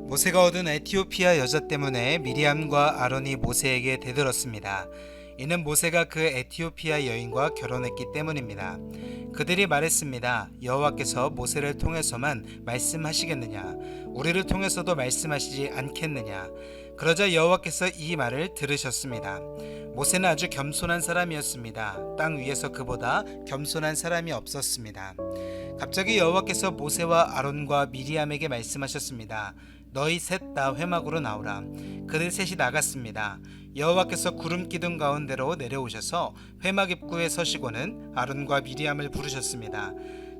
모세가 얻은 에티오피아 여자 때문에 미리암과 아론이 모세에게 대들었습니다. 이는 모세가 그 에티오피아 여인과 결혼했기 때문입니다. 그들이 말했습니다. 여호와께서 모세를 통해서만 말씀하시겠느냐? 우리를 통해서도 말씀하시지 않겠느냐? 그러자 여호와께서 이 말을 들으셨습니다. 모세는 아주 겸손한 사람이었습니다. 땅 위에서 그보다 겸손한 사람이 없었습니다. 갑자기 여호와께서 모세와 아론과 미리암에게 말씀하셨습니다. 너희 셋 다 회막으로 나오라. 그들 셋이 나갔습니다. 여호와께서 구름 기둥 가운데로 내려오셔서 회막 입구에 서시고는 아론과 미리암을 부르셨습니다.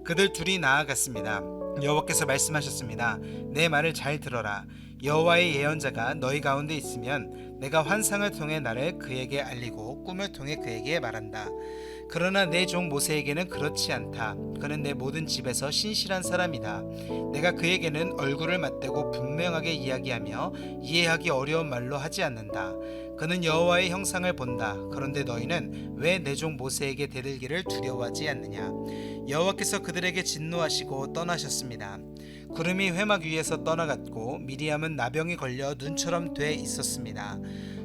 그들 둘이 나아갔습니다. 여호와께서 말씀하셨습니다. 내 말을 잘 들어라. 여호와의 예언자가 너희 가운데 있으면 내가 환상을 통해 나를 그에게 알리고 꿈을 통해 그에게 말한다. 그러나 내 종 모세에게는 그렇지 않다. 그는 내 모든 집에서 신실한 사람이다. 내가 그에게는 얼굴을 맞대고 분명하게 이야기하며 이해하기 어려운 말로 하지 않는다. 그는 여호와의 형상을 본다. 그런데 너희는 왜 내 종 모세에게 대들기를 두려워하지 않느냐? 여호와께서 그들에게 진노하시고 떠나셨습니다. 구름이 회막 위에서 떠나갔고 미리암은 나병이 걸려 눈처럼 돼 있었습니다.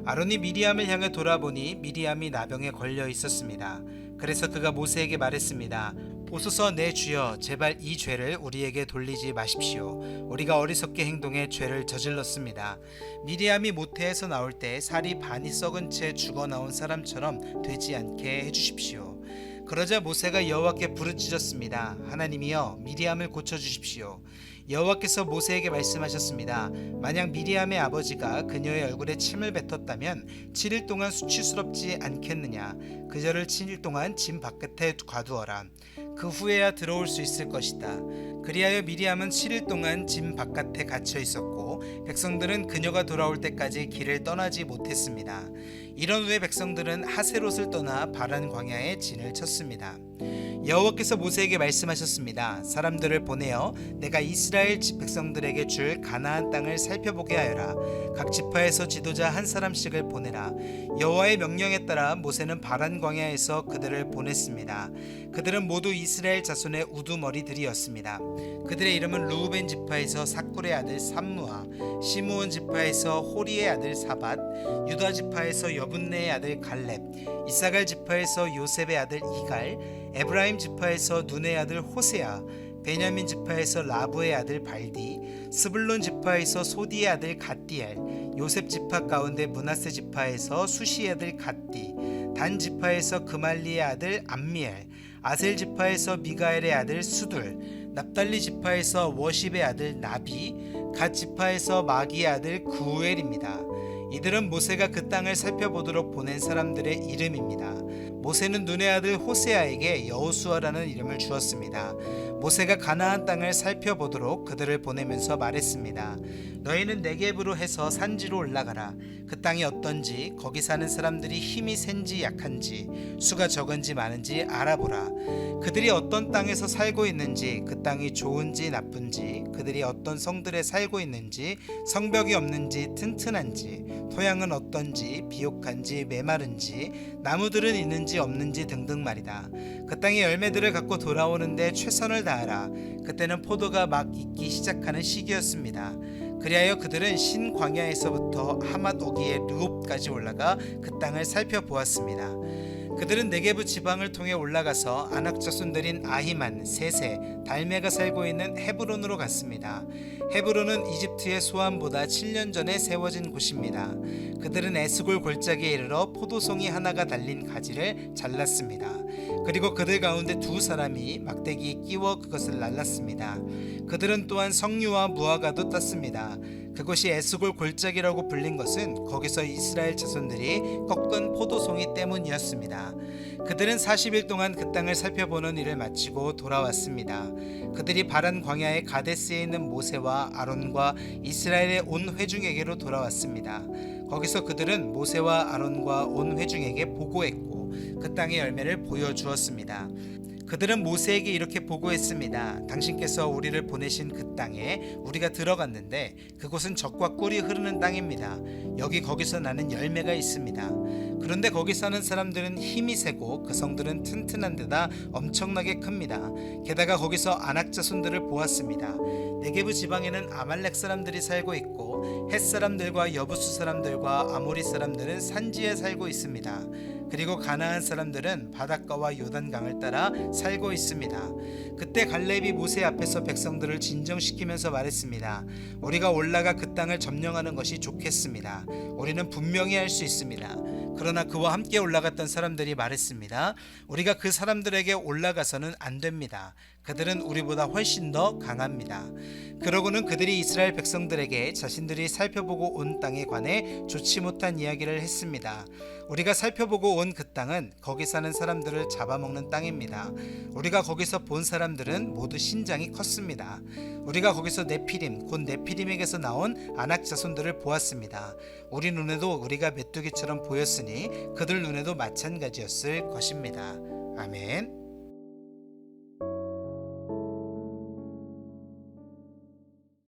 아론이 미리암을 향해 돌아보니 미리암이 나병에 걸려 있었습니다. 그래서 그가 모세에게 말했습니다. 보소서 내 주여, 제발 이 죄를 우리에게 돌리지 마십시오. 우리가 어리석게 행동해 죄를 저질렀습니다. 미리암이 모태에서 나올 때 살이 반이 썩은 채 죽어 나온 사람처럼 되지 않게 해주십시오. 그러자 모세가 여호와께 부르짖었습니다. 하나님이여, 미리암을 고쳐주십시오. 여호와께서 모세에게 말씀하셨습니다. 만약 미리암의 아버지가 그녀의 얼굴에 침을 뱉었다면 7일 동안 수치스럽지 않겠느냐? 그녀를 7일 동안 짐 바깥에 가두어라. 그 후에야 들어올 수 있을 것이다. 그리하여 미리암은 7일 동안 짐 바깥에 갇혀 있었고 백성들은 그녀가 돌아올 때까지 길을 떠나지 못했습니다. 이런 후에 백성들은 하세롯을 떠나 바란 광야에 진을 쳤습니다. 여호와께서 모세에게 말씀하셨습니다. 사람들을 보내어 내가 이스라엘 백성들에게 줄 가나안 땅을 살펴보게 하여라. 각 지파에서 지도자 한 사람씩을 보내라. 여호와의 명령에 따라 모세는 바란 광야에서 그들을 보냈습니다. 그들은 모두 이스라엘 자손의 우두머리들이었습니다. 그들의 이름은 루우벤 지파에서 사꿀의 아들 삼무아, 시므온 지파에서 호리의 아들 사밧, 유다 지파에서 여분네의 아들 갈렙, 이사갈 지파에서 요셉의 아들 이갈, 에브라임 지파에서 눈의 아들 호세아, 베냐민 지파에서 라브의 아들 발디, 스불론 지파에서 소디의 아들 갓디엘, 요셉 지파 가운데 므낫세 지파에서 수시의 아들 갓디, 단 지파에서 그말리의 아들 암미엘, 아셀 지파에서 미가엘의 아들 수둘, 납달리 지파에서 워십의 아들 나비, 갓 지파에서 마기의 아들 구우엘입니다. 이들은 모세가 그 땅을 살펴보도록 보낸 사람들의 이름입니다. 모세는 눈의 아들 호세아에게 여호수아라는 이름을 주었습니다. 모세가 가나안 땅을 살펴보도록 그들을 보내면서 말했습니다. 너희는 네겝으로 해서 산지로 올라가라. 그 땅이 어떤지, 거기 사는 사람들이 힘이 센지 약한지, 수가 적은지 많은지 알아보라. 그들이 어떤 땅에서 살고 있는지, 그 땅이 좋은지 나쁜지, 그들이 어떤 성들에 살고 있는지, 성벽이 없는지 튼튼한지, 토양은 어떤지, 비옥한지 메마른지, 나무들은 있는지 없는지 등등 말이다. 그 땅의 열매들을 갖고 돌아오는데 최선을 다하라. 그때는 포도가 막 익기 시작하는 시기였습니다. 그리하여 그들은 신광야에서부터 하맛 오기의 르홉까지 올라가 그 땅을 살펴보았습니다. 그들은 네게부 지방을 통해 올라가서 아낙 자손들인 아히만, 세세, 달메가 살고 있는 헤브론으로 갔습니다. 헤브론은 이집트의 소안보다 7년 전에 세워진 곳입니다. 그들은 에스골 골짜기에 이르러 포도송이 하나가 달린 가지를 잘랐습니다. 그리고 그들 가운데 두 사람이 막대기에 끼워 그것을 날랐습니다. 그들은 또한 석류와 무화과도 땄습니다. 그것이 에스골 골짜기라고 불린 것은 거기서 이스라엘 자손들이 꺾은 포도송이 때문이었습니다. 그들은 40일 동안 그 땅을 살펴보는 일을 마치고 돌아왔습니다. 그들이 바란 광야의 가데스에 있는 모세와 아론과 이스라엘의 온 회중에게로 돌아왔습니다. 거기서 그들은 모세와 아론과 온 회중에게 보고했고 그 땅의 열매를 보여주었습니다. 그들은 모세에게 이렇게 보고했습니다. 당신께서 우리를 보내신 그 땅에 우리가 들어갔는데 그곳은 젖과 꿀이 흐르는 땅입니다. 여기 거기서 나는 열매가 있습니다. 그런데 거기 사는 사람들은 힘이 세고 그 성들은 튼튼한 데다 엄청나게 큽니다. 게다가 거기서 아낙 자손들을 보았습니다. 네게브 지방에는 아말렉 사람들이 살고 있고 헷 사람들과 여부수 사람들과 아모리 사람들은 산지에 살고 있습니다. 그리고 가나안 사람들은 바닷가와 요단강을 따라 살고 있습니다. 그때 갈렙이 모세 앞에서 백성들을 진정시키면서 말했습니다. 우리가 올라가 그 땅을 점령하는 것이 좋겠습니다. 우리는 분명히 할 수 있습니다. 그러나 그와 함께 올라갔던 사람들이 말했습니다. 우리가 그 사람들에게 올라가서는 안 됩니다. 그들은 우리보다 훨씬 더 강합니다. 그러고는 그들이 이스라엘 백성들에게 자신들이 살펴보고 온 땅에 관해 좋지 못한 이야기를 했습니다. 우리가 살펴보고 온 그 땅은 거기 사는 사람들을 잡아먹는 땅입니다. 우리가 거기서 본 사람들은 모두 신장이 컸습니다. 우리가 거기서 네피림 곧 네피림에게서 나온 아낙 자손들을 보았습니다. 우리 눈에도 우리가 메뚜기처럼 보였으니 그들 눈에도 마찬가지였을 것입니다. 아멘.